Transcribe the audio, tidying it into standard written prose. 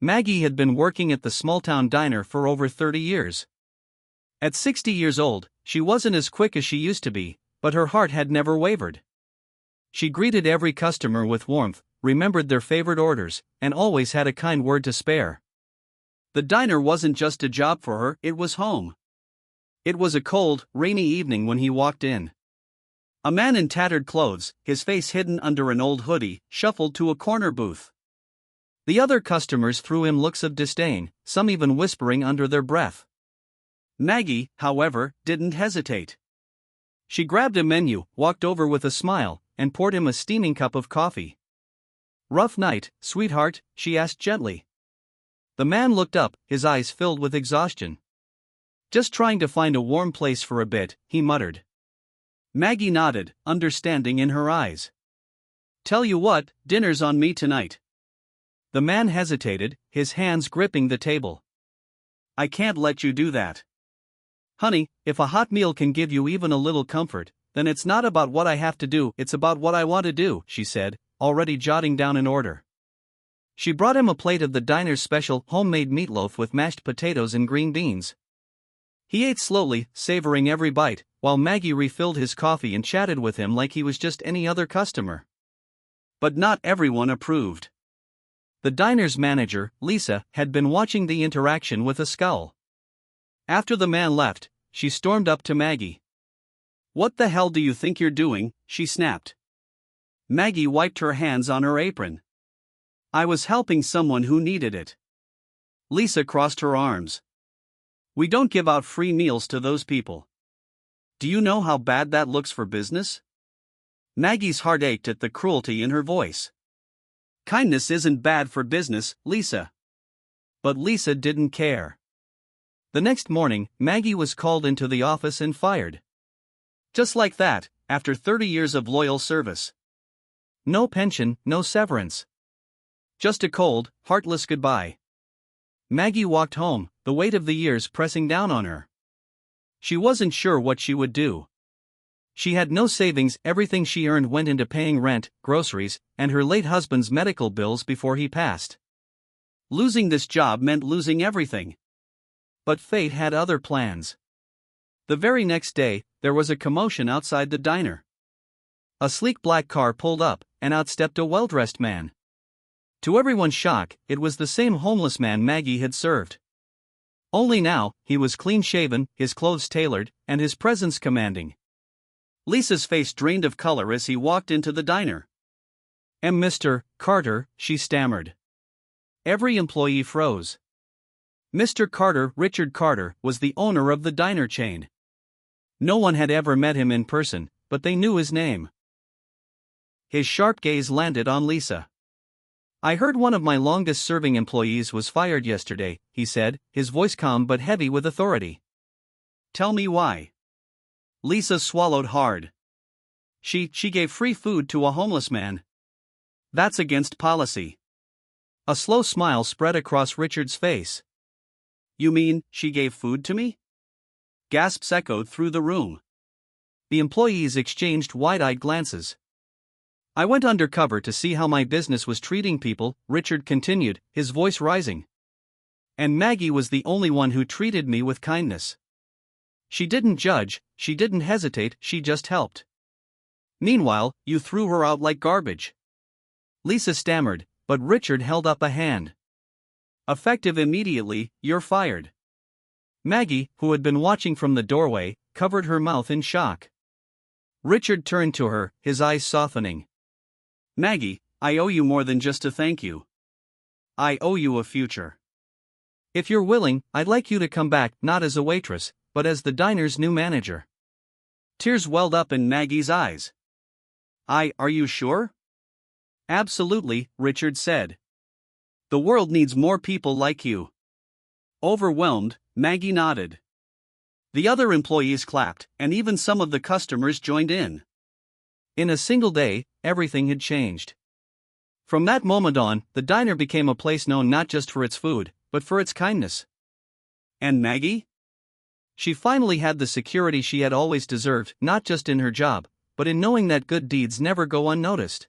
Maggie had been working at the small-town diner for over 30 years. At 60 years old, she wasn't as quick as she used to be, but her heart had never wavered. She greeted every customer with warmth, remembered their favorite orders, and always had a kind word to spare. The diner wasn't just a job for her, it was home. It was a cold, rainy evening when he walked in. A man in tattered clothes, his face hidden under an old hoodie, shuffled to a corner booth. The other customers threw him looks of disdain, some even whispering under their breath. Maggie, however, didn't hesitate. She grabbed a menu, walked over with a smile, and poured him a steaming cup of coffee. "Rough night, sweetheart?" she asked gently. The man looked up, his eyes filled with exhaustion. "Just trying to find a warm place for a bit," he muttered. Maggie nodded, understanding in her eyes. "Tell you what, dinner's on me tonight." The man hesitated, his hands gripping the table. "I can't let you do that. Honey, if a hot meal can give you even a little comfort, then it's not about what I have to do, it's about what I want to do," she said, already jotting down an order. She brought him a plate of the diner's special homemade meatloaf with mashed potatoes and green beans. He ate slowly, savoring every bite, while Maggie refilled his coffee and chatted with him like he was just any other customer. But not everyone approved. The diner's manager, Lisa, had been watching the interaction with a scowl. After the man left, she stormed up to Maggie. "What the hell do you think you're doing?" she snapped. Maggie wiped her hands on her apron. "I was helping someone who needed it." Lisa crossed her arms. "We don't give out free meals to those people. Do you know how bad that looks for business?" Maggie's heart ached at the cruelty in her voice. "Kindness isn't bad for business, Lisa." But Lisa didn't care. The next morning, Maggie was called into the office and fired. Just like that, after 30 years of loyal service. No pension, no severance. Just a cold, heartless goodbye. Maggie walked home, the weight of the years pressing down on her. She wasn't sure what she would do. She had no savings, everything she earned went into paying rent, groceries, and her late husband's medical bills before he passed. Losing this job meant losing everything. But fate had other plans. The very next day, there was a commotion outside the diner. A sleek black car pulled up, and out stepped a well-dressed man. To everyone's shock, it was the same homeless man Maggie had served. Only now, he was clean-shaven, his clothes tailored, and his presence commanding. Lisa's face drained of color as he walked into the diner. "Mr. Carter," she stammered. Every employee froze. Mr. Carter, Richard Carter, was the owner of the diner chain. No one had ever met him in person, but they knew his name. His sharp gaze landed on Lisa. "I heard one of my longest-serving employees was fired yesterday," he said, his voice calm but heavy with authority. "Tell me why." Lisa swallowed hard. She gave free food to a homeless man. "That's against policy." A slow smile spread across Richard's face. "You mean, she gave food to me?" Gasps echoed through the room. The employees exchanged wide-eyed glances. "I went undercover to see how my business was treating people," Richard continued, his voice rising. "And Maggie was the only one who treated me with kindness. She didn't judge, she didn't hesitate, she just helped. Meanwhile, you threw her out like garbage." Lisa stammered, but Richard held up a hand. "Effective immediately, you're fired." Maggie, who had been watching from the doorway, covered her mouth in shock. Richard turned to her, his eyes softening. "Maggie, I owe you more than just a thank you. I owe you a future. If you're willing, I'd like you to come back, not as a waitress, but as the diner's new manager." Tears welled up in Maggie's eyes. Are you sure?" "Absolutely," Richard said. "The world needs more people like you." Overwhelmed, Maggie nodded. The other employees clapped, and even some of the customers joined in. In a single day, everything had changed. From that moment on, the diner became a place known not just for its food, but for its kindness. And Maggie? She finally had the security she had always deserved, not just in her job, but in knowing that good deeds never go unnoticed.